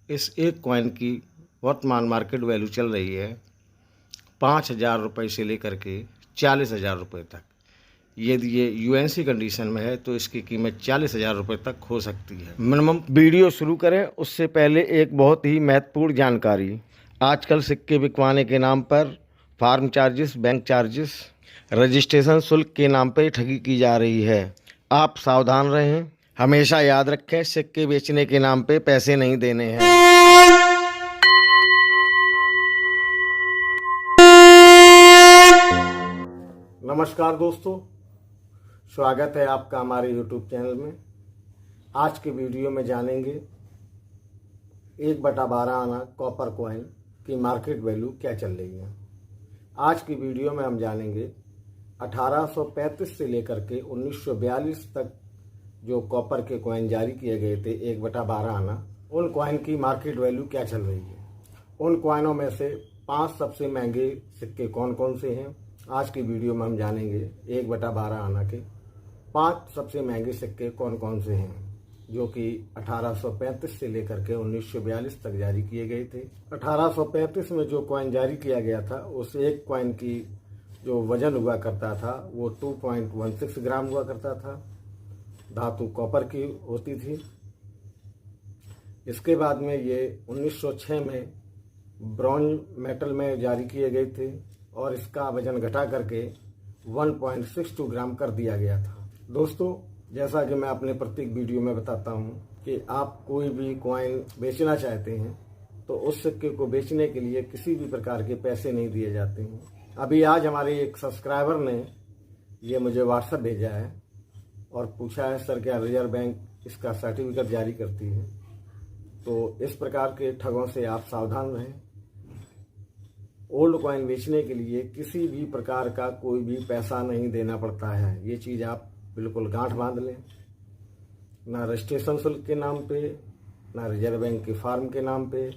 इस एक कॉइन की वर्तमान मार्केट वैल्यू चल रही है 5,000 रुपये से लेकर के 40,000 रुपये तक। यदि ये यूएनसी कंडीशन में है तो इसकी कीमत 40,000 रुपये तक हो सकती है। मिनिमम वीडियो शुरू करें उससे पहले एक बहुत ही महत्वपूर्ण जानकारी। आजकल सिक्के बिकवाने के नाम पर form charges, bank charges, registration शुल्क के नाम पर ठगी की जा रही है। आप सावधान रहें। हमेशा याद रखें, सिक्के बेचने के नाम पे पैसे नहीं देने हैं। नमस्कार दोस्तों, स्वागत है आपका हमारे YouTube चैनल में। आज के वीडियो में जानेंगे 1/12 आना कॉपर कॉइन की मार्केट वैल्यू क्या चल रही है। आज की वीडियो में हम जानेंगे 1835 से लेकर के 1942 तक जो कॉपर के कॉइन जारी किए गए थे 1/12 आना, उन कॉइन की मार्केट वैल्यू क्या चल रही है। उन कॉइनों में से 5 सबसे महंगे सिक्के कौन कौन से हैं। आज की वीडियो में हम जानेंगे 1/12 आना के 5 सबसे महंगे सिक्के कौन कौन से हैं जो कि 1835 से लेकर के 1942 तक जारी किए गए थे। 1835 में जो कॉइन जारी किया गया था उस एक कॉइन की जो वजन हुआ करता था वो 2.16 ग्राम हुआ करता था। धातु कॉपर की होती थी। इसके बाद में ये 1906 में ब्रॉन्ज मेटल में जारी किए गए थे और इसका वजन घटा करके 1.62 ग्राम कर दिया गया था। दोस्तों, जैसा कि मैं अपने प्रत्येक वीडियो में बताता हूं कि आप कोई भी कॉइन बेचना चाहते हैं तो उस सिक्के को बेचने के लिए किसी भी प्रकार के पैसे नहीं दिए जाते हैं। अभी आज हमारे एक सब्सक्राइबर ने ये मुझे व्हाट्सएप भेजा है और पूछा है, सर क्या रिजर्व बैंक इसका सर्टिफिकेट जारी करती है। तो इस प्रकार के ठगों से आप सावधान रहें। ओल्ड कॉइन बेचने के लिए किसी भी प्रकार का कोई भी पैसा नहीं देना पड़ता है। ये चीज़ आप बिल्कुल गांठ बांध लें। ना रजिस्ट्रेशन शुल्क के नाम पे, ना रिजर्व बैंक के फार्म के नाम पे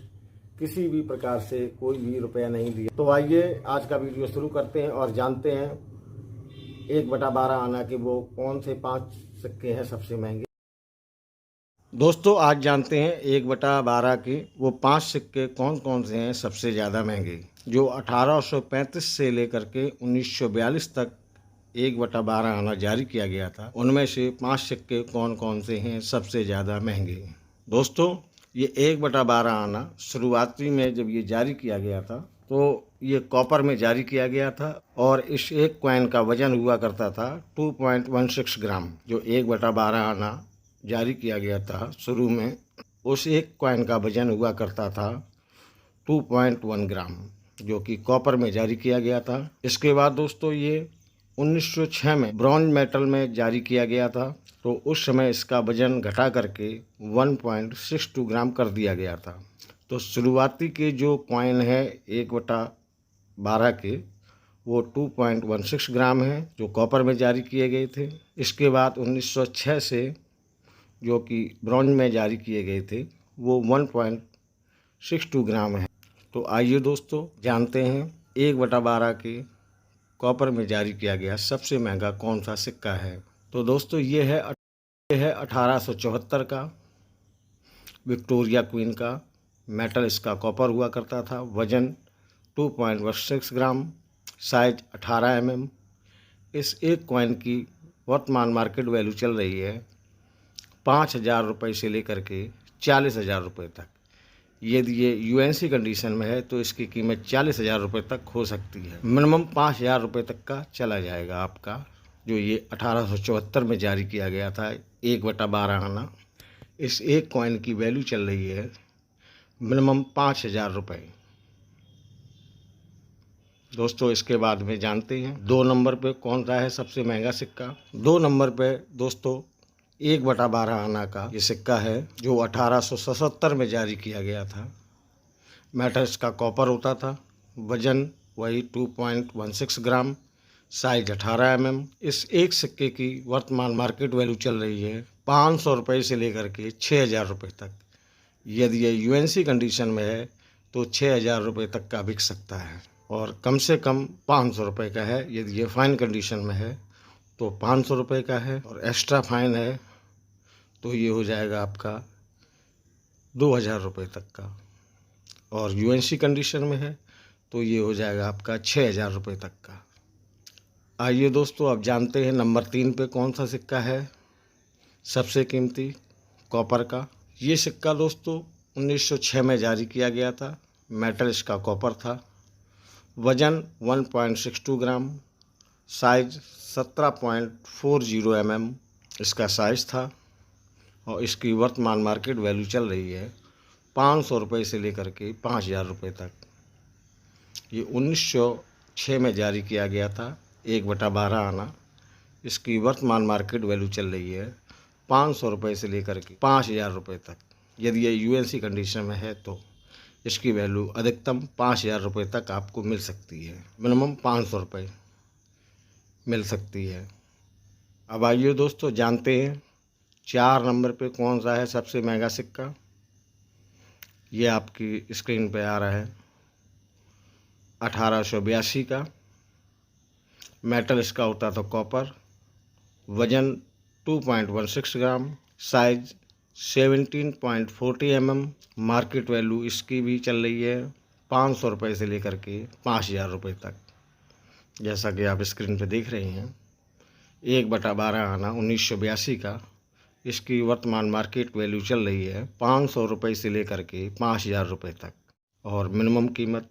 किसी भी प्रकार से कोई भी रुपया नहीं दिया। तो आइए आज का वीडियो शुरू करते हैं और जानते हैं 1/12 आना के वो कौन से 5 सिक्के हैं सबसे महंगे। दोस्तों, आज जानते हैं 1/12 के वो 5 सिक्के कौन कौन से हैं सबसे ज़्यादा महंगे। जो 1835 से लेकर के 1942 तक 1/12 आना जारी किया गया था, उनमें से 5 सिक्के कौन कौन से हैं सबसे ज़्यादा महंगे। दोस्तों, ये 1/12 आना शुरुआती में जब ये जारी किया गया था तो ये कॉपर में जारी किया गया था और इस एक कॉइन का वजन हुआ करता था 2.16 ग्राम। जो 1/12 आना जारी किया गया था शुरू में, उस एक कॉइन का वजन हुआ करता था 2.1 ग्राम, जो कि कॉपर में जारी किया गया था। इसके बाद दोस्तों ये 1906 में ब्रॉन्ज मेटल में जारी किया गया था, तो उस समय इसका वजन घटा करके 1.62 ग्राम कर दिया गया था। तो शुरुआती के जो कॉइन है 1/12 के वो 2.16 ग्राम है जो कॉपर में जारी किए गए थे। इसके बाद 1906 से जो कि ब्रॉन्ज में जारी किए गए थे वो 1.62 ग्राम है। तो आइए दोस्तों जानते हैं 1/12 के कॉपर में जारी किया गया सबसे महंगा कौन सा सिक्का है। तो दोस्तों ये है 1874 का विक्टोरिया क्वीन का। मेटल इसका कॉपर हुआ करता था। वजन 2.16 ग्राम, साइज 18 mm। इस एक कॉइन की वर्तमान मार्केट वैल्यू चल रही है 5,000 रुपये से लेकर के 40,000 रुपये तक। यदि ये यूएनसी कंडीशन में है तो इसकी कीमत 40,000 रुपये तक हो सकती है। मिनिमम 5,000 रुपये तक का चला जाएगा आपका। जो ये 1874 में जारी किया गया था 1/12 आना, इस एक कॉइन की वैल्यू चल रही है मिनिमम 5,000 रुपये। दोस्तों, इसके बाद में जानते हैं 2 नंबर पे कौन सा है सबसे महंगा सिक्का। 2 नंबर पे दोस्तों 1/12 आना का ये सिक्का है जो 1877 में जारी किया गया था। मेटल इसका कॉपर होता था। वजन वही 2.16 ग्राम, साइज 18 mm। इस एक सिक्के की वर्तमान मार्केट वैल्यू चल रही है 500 रुपये से लेकर के 6,000 रुपये तक। यदि ये यूएनसी कंडीशन में है तो 6,000 रुपये तक का बिक सकता है और कम से कम 500 रुपये का है। यदि ये फाइन कंडीशन में है तो 500 रुपये का है और एक्स्ट्रा फाइन है तो ये हो जाएगा आपका 2,000 रुपये तक का, और यूएनसी कंडीशन में है तो ये हो जाएगा आपका 6,000 रुपये तक का। आइए दोस्तों, अब जानते हैं नंबर 3 पे कौन सा सिक्का है सबसे कीमती, कॉपर का। ये सिक्का दोस्तों 1906 में जारी किया गया था। मेटल इसका कॉपर था। वजन 1.62 ग्राम, साइज 17.40 mm इसका साइज था, और इसकी वर्तमान मार्केट वैल्यू चल रही है 500 रुपये से लेकर के 5,000 रुपये तक। ये 1906 में जारी किया गया था, 1/12 आना। इसकी वर्तमान मार्केट वैल्यू चल रही है 500 रुपये से लेकर के 5,000 रुपये तक। यदि ये यूएनसी कंडीशन में है तो इसकी वैल्यू अधिकतम 5,000 रुपये तक आपको मिल सकती है, मिनिमम 500 रुपये मिल सकती है। अब आइए दोस्तों, जानते हैं 4 नंबर पे कौन सा है सबसे महंगा सिक्का। ये आपकी स्क्रीन पे आ रहा है 1882 का। मेटल इसका होता था कॉपर। वजन 2.16 ग्राम, साइज 17.40 mm। मार्केट वैल्यू इसकी भी चल रही है 500 रुपये से लेकर के 5,000 रुपये तक, जैसा कि आप स्क्रीन पे देख रहे हैं। 1/12 आना 1982 का। इसकी वर्तमान मार्केट वैल्यू चल रही है 500 रुपये से लेकर के 5,000 रुपये तक, और मिनिमम कीमत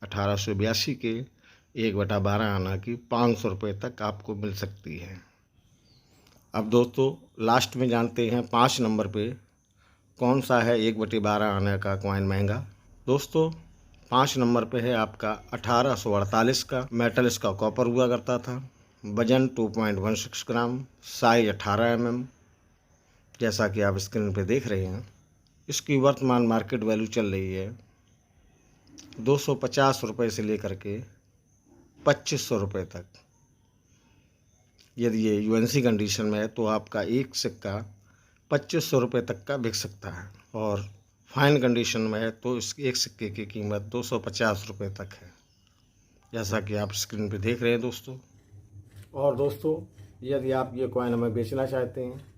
1882 के 1/12 आना की 500 रुपये तक आपको मिल सकती है। अब दोस्तों लास्ट में जानते हैं 5 नंबर पे कौन सा है 1/12 आने का कॉइन महंगा। दोस्तों 5 नंबर पे है आपका 1848 का। मेटल इसका कॉपर हुआ करता था। वजन 2.16 ग्राम, साइज 18 mm, जैसा कि आप स्क्रीन पे देख रहे हैं। इसकी वर्तमान मार्केट वैल्यू चल रही है 250 रुपये से लेकर के 2500 रुपये तक। यदि ये यूएनसी कंडीशन में है तो आपका एक सिक्का 2500 रुपये तक का बिक सकता है, और फाइन कंडीशन में है तो इस एक सिक्के की कीमत 250 रुपये तक है, जैसा कि आप स्क्रीन पे देख रहे हैं दोस्तों। और दोस्तों यदि आप ये कॉइन हमें बेचना चाहते हैं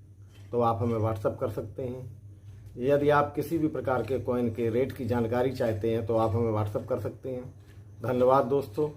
तो आप हमें व्हाट्सअप कर सकते हैं। यदि आप किसी भी प्रकार के कॉइन के रेट की जानकारी चाहते हैं तो आप हमें व्हाट्सअप कर सकते हैं। धन्यवाद दोस्तों।